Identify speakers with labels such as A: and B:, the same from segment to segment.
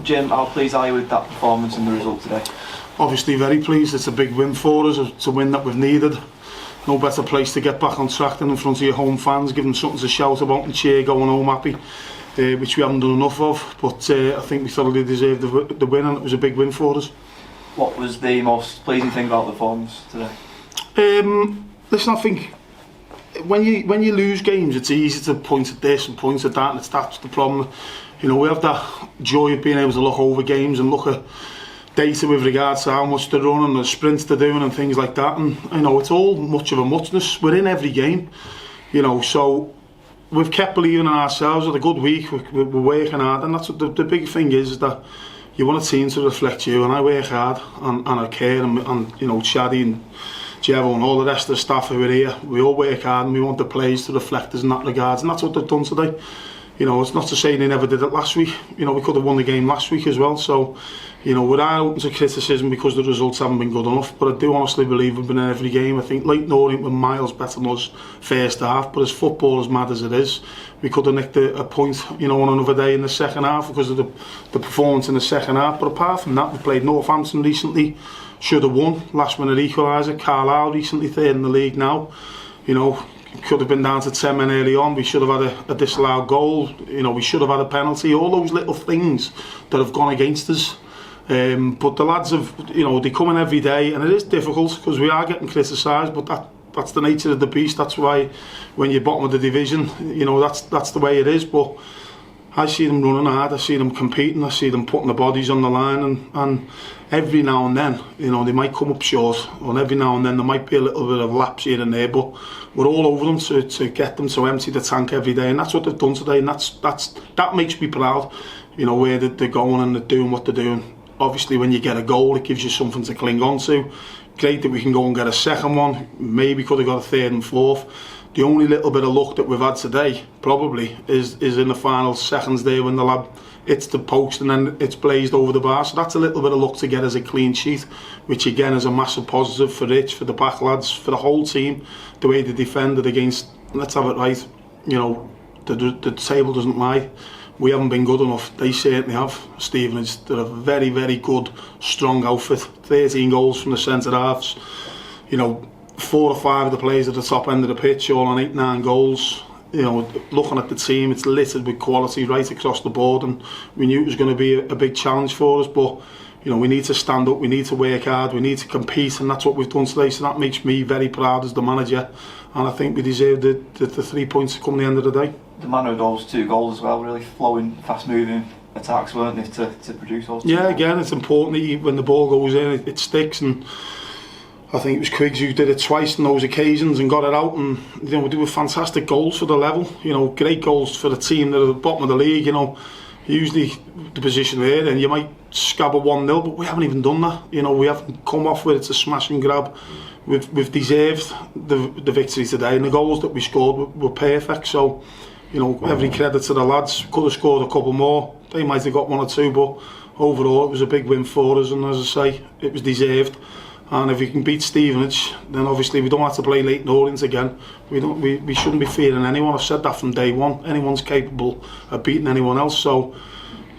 A: Jim, how pleased are you with that performance and the result today?
B: Obviously very pleased. It's a big win for us. It's a win that we've needed. No better place to get back on track than in front of your home fans, give them something to shout about and cheer going home happy, which we haven't done enough of. But I think we thoroughly deserved the win, and it was a big win for us.
A: What was the most pleasing thing about the performance today?
B: Listen, I think when you lose games, it's easy to point at this and point at that, and that's the problem. You know, we have that joy of being able to look over games and look at data with regards to how much they're running, the sprints they're doing and things like that, and you know, it's all much of a muchness. We're in every game, you know, so we've kept believing in ourselves. With a good week, we're working hard, and that's what the big thing is that you want a team to reflect you, and I work hard and I care, and you know, Shaddy and Jevo and all the rest of the staff who are here, we all work hard and we want the players to reflect us in that regards, and that's what they've done today. You know, it's not to say they never did it last week. You know, we could have won the game last week as well. So, you know, we're open to criticism because the results haven't been good enough. But I do honestly believe we've been in every game. I think Leighton Orient were miles better than us first half. But as football, as mad as it is, we could have nicked a point, you know, on another day in the second half because of the performance in the second half. But apart from that, we played Northampton recently. Should have won. Last minute equaliser. Carlisle recently, third in the league now. You know, could have been down to 10 men early on. We should have had a disallowed goal. You know, we should have had a penalty. All those little things that have gone against us. But the lads have, you know, they come in every day, and it is difficult because we are getting criticised. But that's the nature of the beast. That's why when you're bottom of the division, you know, that's the way it is. But I see them running hard. I see them competing. I see them putting the bodies on the line, and every now and then, you know, they might come up short, and every now and then there might be a little bit of lapse here and there, but we're all over them to get them to empty the tank every day, and that's what they've done today, and that makes me proud. You know, where they're going and they're doing what they're doing. Obviously, when you get a goal, it gives you something to cling on to. Great that we can go and get a second one. Maybe could have got a third and fourth. The only little bit of luck that we've had today, probably, is in the final seconds there when the lad hits the post and then it's blazed over the bar. So that's a little bit of luck to get as a clean sheet, which again is a massive positive for Rich, for the back lads, for the whole team. The way they defended against, let's have it right, you know, the table doesn't lie. We haven't been good enough. They certainly have. Stevenage, they're a very, very good, strong outfit. 13 goals from the centre halves. You know, 4 or 5 of the players at the top end of the pitch, all on 8-9 goals. You know, looking at the team, it's littered with quality right across the board, and we knew it was going to be a big challenge for us. But you know, we need to stand up, we need to work hard, we need to compete, and that's what we've done today. So that makes me very proud as the manager, and I think we deserve the 3 points to come the end of the day.
A: The manner of those 2 goals as well, really flowing, fast-moving attacks, weren't they, to produce those 2
B: Yeah,
A: goals.
B: again, it's important that when the ball goes in, it sticks, and I think it was Quiggs who did it twice on those occasions and got it out, and you know, we do fantastic goals for the level. You know, great goals for the team that are at the bottom of the league. You know, usually the position we're in, you might scab a 1-0, but we haven't even done that. You know, we haven't come off with it to smash and grab. We've deserved the victory today, and the goals that we scored were perfect. So, you know, every credit to the lads. Could have scored a couple more. They might have got 1 or 2, but overall it was a big win for us, and as I say, it was deserved. And if we can beat Stevenage, then obviously we don't have to play Leighton Orient again. We shouldn't be fearing anyone. I've said that from day one. Anyone's capable of beating anyone else. So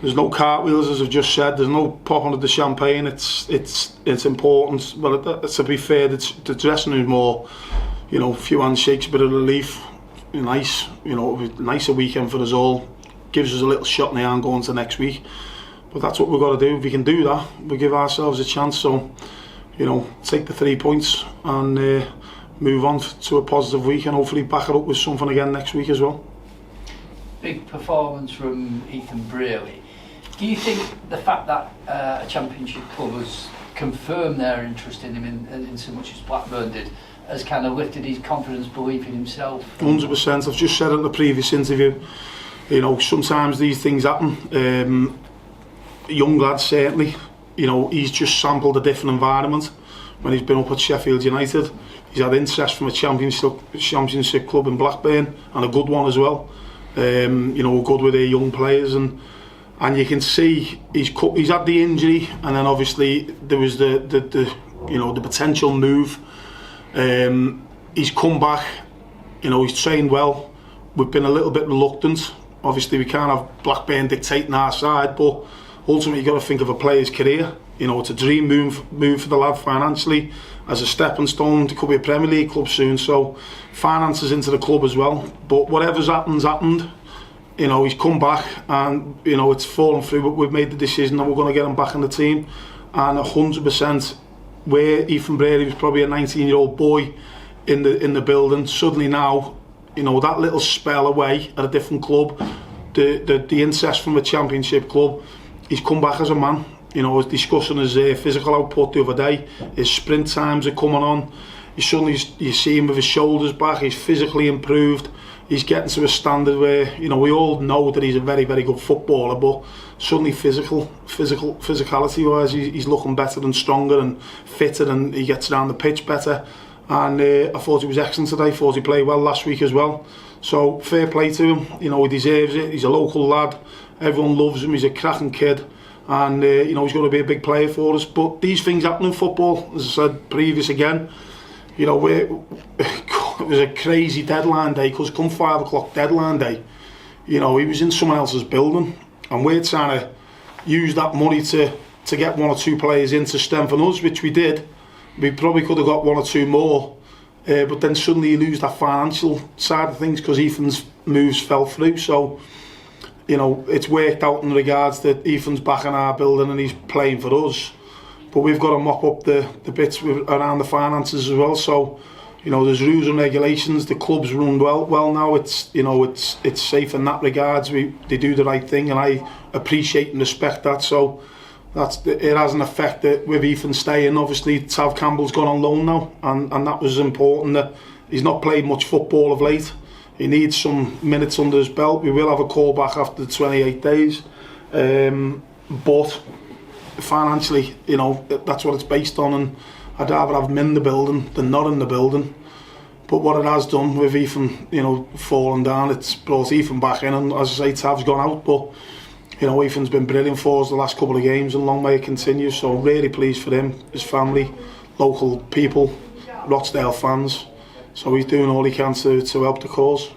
B: there's no cartwheels, as I've just said. There's no popping of the champagne. It's important. Well, to be fair, the dressing room more, you know, a few handshakes, a bit of relief. Nice, you know, nicer weekend for us all. Gives us a little shot in the arm going to next week. But that's what we've got to do. If we can do that, we give ourselves a chance. So, you know, take the 3 points and move on to a positive week, and hopefully back it up with something again next week as well.
C: Big performance from Ethan Brearley. Do you think the fact that a championship club has confirmed their interest in him in so much as Blackburn did has kind of lifted his confidence, belief in himself?
B: 100%. I've just said it in the previous interview. You know, sometimes these things happen. Young lads certainly. You know, he's just sampled a different environment when he's been up at Sheffield United. He's had interest from a championship club in Blackburn, and a good one as well. You know, good with their young players, and you can see he's had the injury, and then obviously there was the you know, the potential move. He's come back. You know, he's trained well. We've been a little bit reluctant. Obviously, we can't have Blackburn dictating our side, but ultimately you've got to think of a player's career. You know, it's a dream move for the lad financially, as a stepping stone. There could be a Premier League club soon, so finances into the club as well. But whatever's happened. You know, he's come back, and you know it's fallen through, but we've made the decision that we're going to get him back in the team. And 100%, where Ethan Brady was probably a 19-year-old boy in the building, suddenly now, you know, that little spell away at a different club, the incest from a championship club, he's come back as a man. You know, I was discussing his physical output the other day. His sprint times are coming on. You see him with his shoulders back. He's physically improved. He's getting to a standard where, you know, we all know that he's a very, very good footballer, but suddenly physicality wise, he's looking better and stronger and fitter, and he gets around the pitch better. And I thought he was excellent today. I thought he played well last week as well. So fair play to him. You know, he deserves it. He's a local lad. Everyone loves him. He's a cracking kid. And you know, he's going to be a big player for us. But these things happen in football, as I said previous again. You know, it was a crazy deadline day, because come 5 o'clock deadline day, you know, he was in someone else's building, and we're trying to use that money to get 1 or 2 players in to strengthen us, which we did. We probably could have got 1 or 2 more, but then suddenly you lose that financial side of things because Ethan's moves fell through. So, you know, it's worked out in regards that Ethan's back in our building and he's playing for us. But we've got to mop up the bits around the finances as well. So, you know, there's rules and regulations. The club's run well now. It's, you know, it's safe in that regards. They do the right thing, and I appreciate and respect that. So it has an effect that with Ethan staying, obviously Tav Campbell's gone on loan now, and that was important. That he's not played much football of late. He needs some minutes under his belt. We will have a call back after the 28 days, but financially, you know, that's what it's based on, and I'd rather have him in the building than not in the building. But what it has done with Ethan, you know, falling down, it's brought Ethan back in, and as I say, Tav's gone out, but you know, Ethan's been brilliant for us the last couple of games, and long may it continue. So really pleased for him, his family, local people, Rochdale fans. So he's doing all he can to help the cause.